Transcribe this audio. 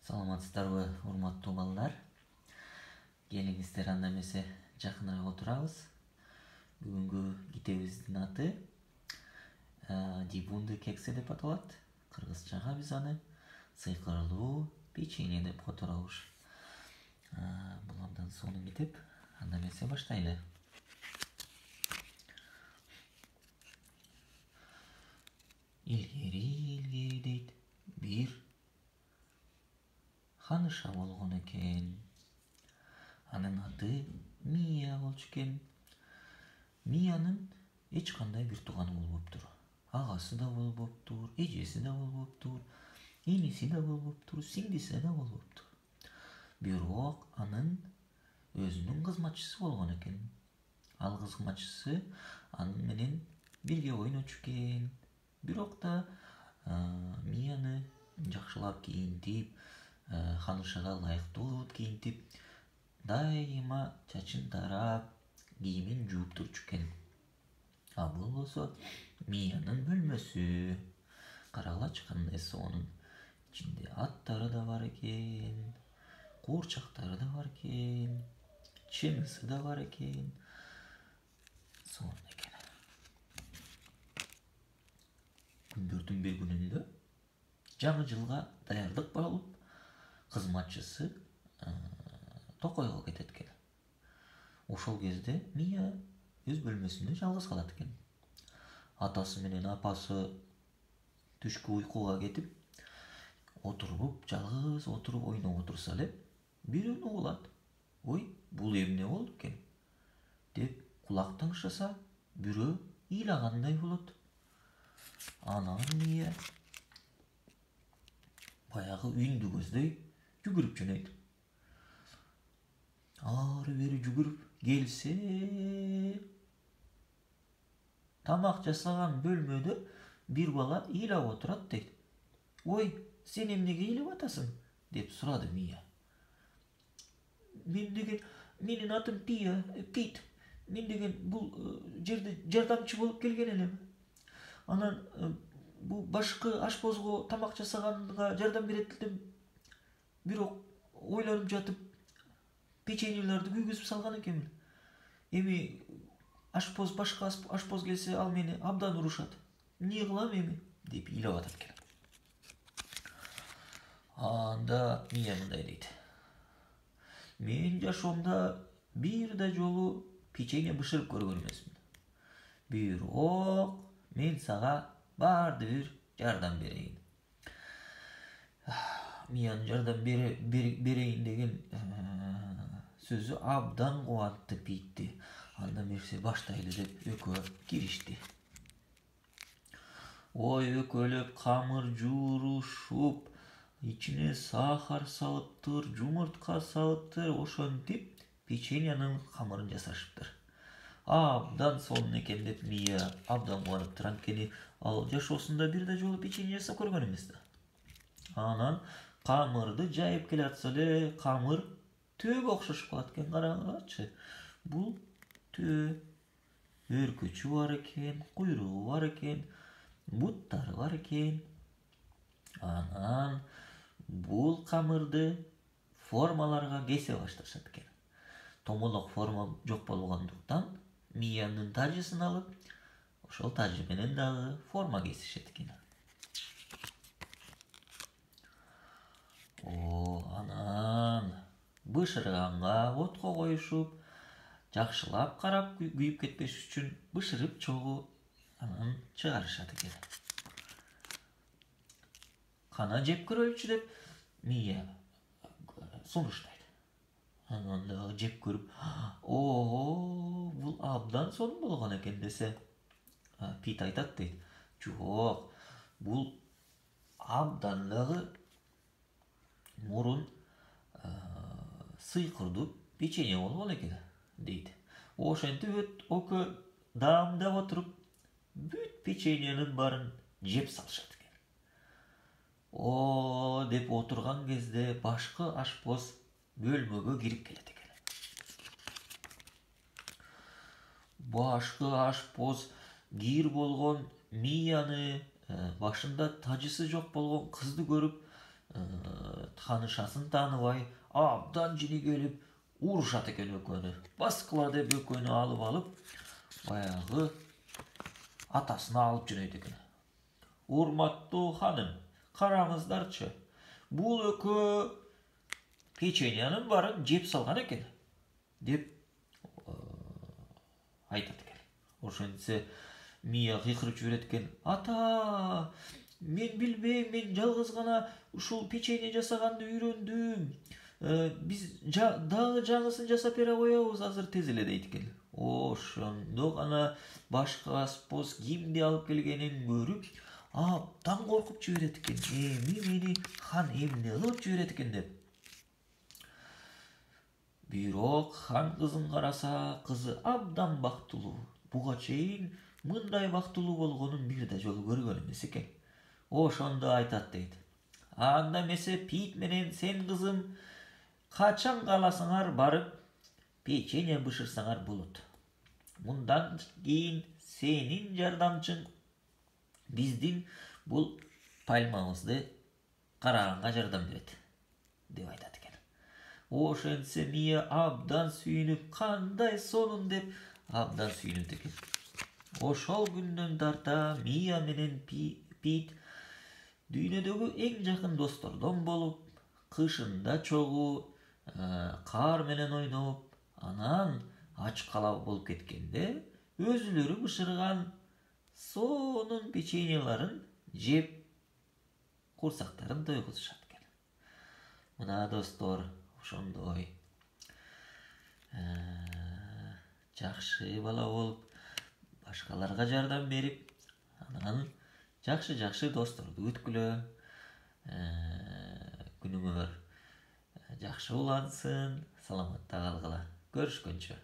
Саламатсыздарбы, урматтуу балдар. Келиңиздер анда эмесе жакыныраак отурабыз. Бүгүнкү китебибиздин аты Дибунды кексе деп аталат. Кыргызчага биз аны сыйкырлуу печенье деп которобуз. Бул абдан сонун китеп. Анда эмесе баштайлы. Илгери дейт, бир ханыша болгон экен. Анын аты Мия болчу экен. Миянын эч кандай бир тууганы болбоптур. Агасы да болбоптур, эжеси да болбоптур, иниси да болбоптур, сиңдиси да болбоптур. Бирок анын өзүнүн кызматчысы болгон экен. Ал кызматчысы анын менен бирге ойночу экен. Бирок да Мияны жакшылап кийинтип, ханышага ылайыктуу кылып кийинтип, дайыма чачын тарап, кийимин жууп турчу экен. А бул болсо Миянын бөлмөсү. Карагылачы кандай сонун. Ичинде аттары да бар экен, куурчактары да бар экен, чынысы да бар экен. Сонун экен. Күндөрдүн бир күнүндө жаңы жылга даярдык болуп, кызматчысы токойго кетет экен. Ошол кезде Мия өз бөлмөсүндө жалгыз калат экен. Атасы менен апасы түшкү уйкуга кетип, жалгыз отуруп ойноп отурса эле, бирөөнү угулат. Ой, бул эмне болду экен деп кулак тыңшаса, бирөө ыйлагандай болот. Анан Мия баягы үндү көздөй жүгүрүп жөнөйт. Ары бери жүгүрүп келсе, тамак жасаган бөлмөдө бир бала ыйлап отурат дейт. Ой, сен эмнеге ыйлап атасың? Деп сурады Мия. Менин атым Пит. Мен деген бул жерде жардамчы болуп келген элем. Анан бул башкы ашпозго тамак жасаганга жардам берет элем. Бирок ойлонуп жатып, печеньелерди күйгүзүп салган экенмин. Эми башка ашпоз келсе, ал мени абдан урушат. Эмне кылам эми? Деп ыйлап атат экен. Анда Мия мындай дейт. Мен жашоомдо бир да жолу печенье бышырып көргөн эмесмин. Бирок мен сага баардыр жардам берейин. Миянын жардам берейин деген сөзү абдан кубантты Питти. Анда эмесе баштайлы деп экөө киришти. Ой, экөөлөп камыр жуурушуп, ичине сахар салыптыр, жумуртка салыптыр, ошентип печеньянын камырын жасашыптыр. Абдан сонун экен деп Мия абдан кубаныптыр. Анткени ал жашоосунда бир да жолу печенье жасап көргөн эмес да. Анан камырды жайып келатса эле, камыр төөгө окшошуп калат экен. Караңызчы. Бул төө, өркүчү бар экен, куйругу бар экен, буттары бар экен. Анан бул камырды формаларга кесе башташат экен. Томолок форма жок болгондуктан Миянын тажысын алып, ошол тажы менен дагы форма кесишет экен. Анан бышырганга отко коюшуп, жакшылап карап күйүп кетпеш үчүн бышырып чогуу анан чыгарышат экен. Кана жеп көрөлүчү деп Мия сунуштайт. Анан дагы жеп көрүп, бул абдан сонун болгон экен десе, Пит айтат дейт. Жок, бул абдан дагы мурун сыйкырдуу печенье болгон экен дейт. Ошентип экөө даамдап отуруп, бүт печеньенин баарын жеп салышат экен. Деп отурган кезде башкы ашпоз бөлмөгө кирип келет экен. Башкы ашпоз кир болгон Мияны, башында тажысы жок болгон кызды көрүп, таанышасын тааныбай абдан жини келип урушат экен экөөнү. Баскыла деп экөөнү алып баягы атасына алып жөнөйт экен. Урматтуу ханым, караңыздарчы. Бул экөө печеньянын барын жеп салган экен деп айтат экен. Ошентсе Мия кыйкырып жиберет экен. Ата, мен билбейм, мен жалгыз гана ушул печенье жасаганды үйрөндүм. Биз дагы жаңысын жасап бере коебуз азыр тез эле дейт экен. Ошондо гана башка спос кимди алып келгенин көрүп, абдан коркуп жиберет экен. Эми мени хан эмне кылып жиберет экен деп. Бирок хан кызын караса, кызы абдан бактылуу. Буга чейин мындай бактылуу болгонун бир да жолу көргөн эмес экен. Ошондо айтат дейт. Анда эмесе Пит менен сен кызым качан кааласаңар барып печенье бышырсаңар болот. Мындан кийин сенин жардамчың биздин бул пальмабызды караганга жардам берет деп айтат экен. Ошентсе Мия абдан сүйүнүп, кандай сонун деп абдан сүйүнөт экен. Ошол күндөн тарта Мия менен Пит дүйнөдөгү эң жакын достордон болуп, кышында чогуу, каар менен ойноп, анан ач кала болуп кеткенде өзүлөрү бышырган сонун печеньеларын жеп курсактарын тойгузушат экен. Мына достор, ошондой жакшы бала болуп, башкаларга жардам берип, анан жакшы досторду күткүлө. Күнүңөр жакшы улансын, саламатта калгыла. Көрүшкөнчө.